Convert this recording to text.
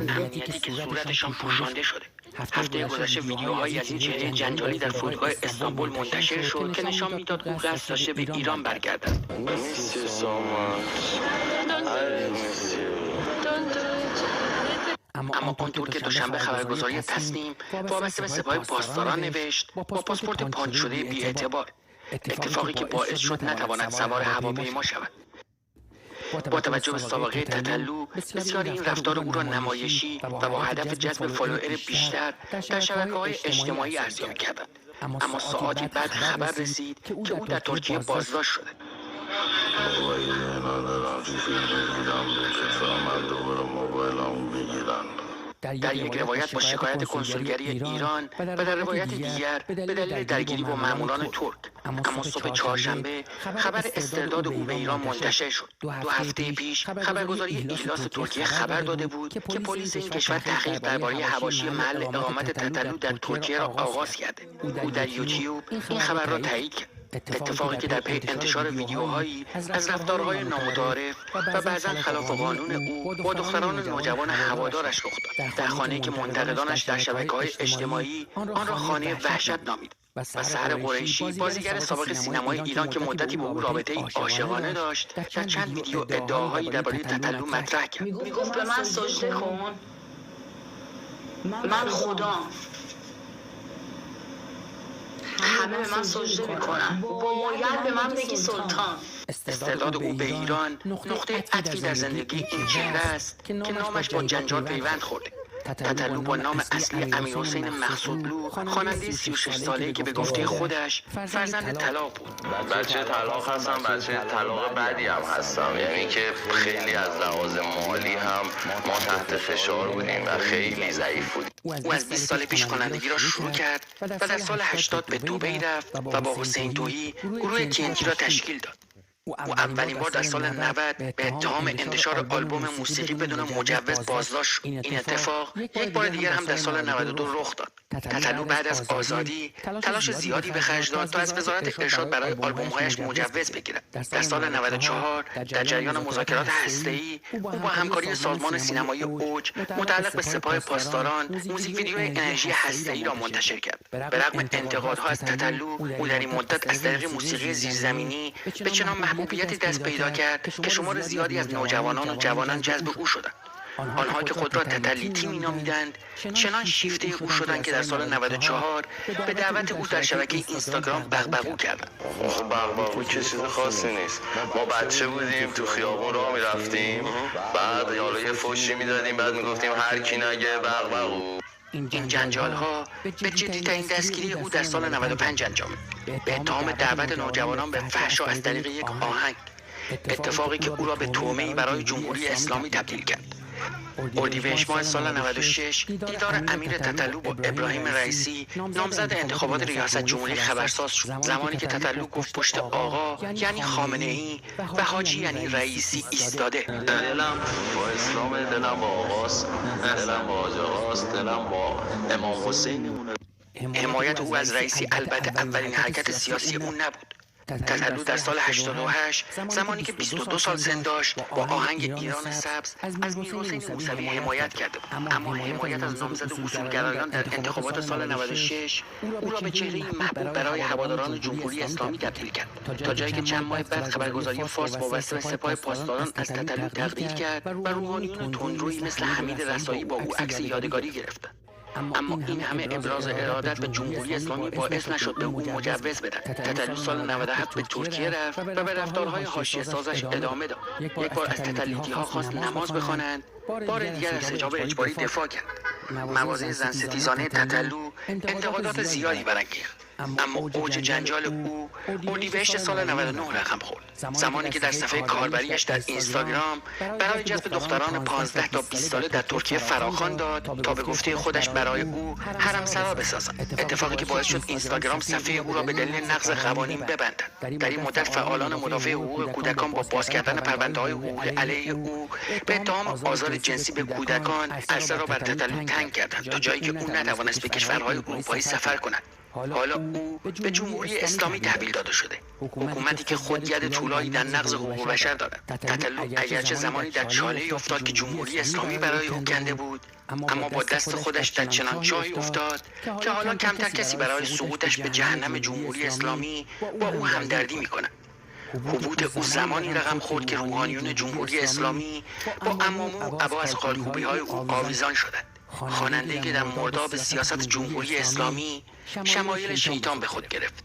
امنیتی که صورتشان پوشانده شده. هفته گذشته ویدیوهایی از این چهره جنجالی در فرودگاه استانبول منتشر شد که نشان میداد او قصد داشته به ایران برگردد. اما آنطور که دوشنبه خبرگزاری تصنیم وابسته به سپاه پاسداران نوشت، با پاسپورت پاک شده بی‌اعتبار، اتفاقی که باعث شد نتواند سوار هواپیما شود. با توجه به سابقه تتلو، بسیاری این رفتار او را نمایشی و با هدف جذب فالوور بیشتر در شبکه‌های اجتماعی ارزیابی کردند. اما ساعاتی بعد خبر رسید که او در ترکیه بازداشت شده. در یک روایت با شکایت کنسولگری ایران و در روایت دیگر به دلیل درگیری با ماموران ترک. اما صبح چهارشنبه خبر استرداد او به ایران منتشر شد. 2 هفته پیش خبرگزاری ایلاس ترکیه خبر داده بود که پلیس این کشور تحقیق درباره حواشی محل اقامت تتلو در ترکیه را آغاز کرده. او در یوتیوب این خبر را تایید کرد. اتفاقی که در پی انتشار ویدیوهایی از رفتارهای نامتعارف و بعضا خلاف قانون او با دختران نوجوان هوادارش رخ داد. در خانه‌ای که منتقدانش در شبکه‌های اجتماعی آن را خانه وحشت نامید. و سحر قریشی، بازیگر سابق سینمای ایران که مدتی با او رابطه‌ای عاشقانه داشت، در چند ویدیو ادعاهایی درباره تتلو مطرح کرد. میگفت به من سجده کن، من خدام، همه به من سجده میکنن، باید به من بگی سلطان. استرداد او به ایران نقطه عطفی در زندگی این چهره است که نامش با جنجال پیوند خورده. تتلو با نام اصلی امیرحسین مقصودلو، خواننده 36 ساله‌ای که به گفته خودش فرزند طلاق بود. بچه طلاق هستم، بچه طلاق بعدی هم هستم. یعنی که خیلی از لحاظ مالی هم ما تحت فشار بودیم و خیلی ضعیف بودیم. او از 20 سال پیش خوانندگی را شروع کرد و در سال 80 به دبی رفت و با حسین تویی گروه TNT را تشکیل داد. او اولین بار در سال 90 به اتهام انتشار آلبوم موسیقی بدون مجوز بازداشت شد. این اتفاق یک بار دیگر هم در سال 92 رخ داد. تتلو بعد از آزادی تلاش زیادی به خرج داد تا از وزارت ارشاد برای آلبوم‌هایش مجوز بگیرد. در سال 94 در جریان مذاکرات هسته‌ای او با همکاری سازمان سینمایی اوج متعلق به سپاه پاسداران موزیک ویدیوی انرژی هسته‌ای را منتشر کرد. به رغم انتقادها از تتلو، او در این مدت از طریق موسیقی زیرزمینی به چنان محبوبیتی دست پیدا کرد که شمار زیادی از نوجوانان و جوانان جذب او شدند. آنها که خود را تتلیتی می‌نامیدند چنان شیفته او شدند که در سال 94 به دعوت او در شبکه اینستاگرام بغبغو کردند. بغبغو که چیز خاصی نیست. ما بچه بودیم تو خیابون راه می‌رفتیم، بعد حالا یه فوشی می‌دادیم، بعد می‌گفتیم هر کی نگه بغبغو. این جنجال ها به جدی‌ترین دستگیری او در سال 95 انجام به اتهام دعوت نوجوانان به فحشا از طریق یک آهنگ، اتفاقی که او را به تومه‌ای برای جمهوری اسلامی تبدیل کرد. اردیبهشت ماه سال 96 دیدار امیر تتلو با ابراهیم رئیسی نامزد انتخابات ریاست جمهوری خبرساز شد. زمانی که تتلو گفت پشت آقا یعنی خامنه‌ای و حاجی یعنی رئیسی ایستاده. دلم با اسلام، دلم با آقاست، دلم با حاج آقاست، دلم با امام حسین. حمایت او از رئیسی البته اولین حرکت سیاسی او نبود. تتلو در سال 88 زمانی که 22 سال سن داشت با آهنگ ایران سبز از میرحسین موسوی حمایت کرده بود. اما حمایت از نامزد اصولگرایان در انتخابات سال 96 او را به چهره‌ای محبوب برای هواداران جمهوری اسلامی تبدیل کرد، تا جایی که چند ماه بعد خبرگزاری فارس وابسته به سپاه پاسداران از تتلو تقدیر کرد و روحانیون تندرویی مثل حمید رسایی با او عکس یادگاری گرفتند. اما این همه ابراز ارادت به جمهوری اسلامی باعث نشد به او مجوز بدن. تتلو سال 97 به ترکیه رفت و به رفتارهای حاشیه سازش ادامه داد. یک بار از تتلیتی ها خواست نماز بخوانند، بار دیگر از حجاب اجباری دفاع کرد. مواضع زن ستیزانه تتلو انتقادات زیادی برانگیخت. اما اوج جنجال او اردیبهشت سال 99 رقم خورد، زمانی که در صفحه کاربریش در اینستاگرام برای جذب دختران 15 تا 20 ساله در ترکیه فراخوان داد تا به گفته خودش برای او حرمسرا بسازند، اتفاقی که باعث شد اینستاگرام صفحه او را به دلیل نقض قوانین ببندد. در این مدت فعالان مدافع حقوق کودکان با باز کردن پرونده‌های حقوقی علیه او به اتهام آزار جنسی به کودکان عرصه را بر تتلو تنگ کردند، تا جایی که او نتوانست به کشورهای اروپایی سفر کند. حالا او به جمهوری اسلامی تحویل داده شده، حکومتی که خود ید طولایی در نقض حقوق بشر دارد. تتلو اگرچه زمانی در چاله‌ای افتاد که جمهوری اسلامی برای او کنده بود، اما با دست خودش در چنان جایی افتاد که حالا کمتر کسی برای سقوطش به جهنم جمهوری اسلامی با او همدردی می‌کند. حبوط او زمانی رقم خورد که روحانیون جمهوری اسلامی با عمامو عبا از خالکوبی‌های او آویزان شدند. خواننده‌ای که در مرداب سیاست جمهوری اسلامی شمایل شیطان به خود گرفت.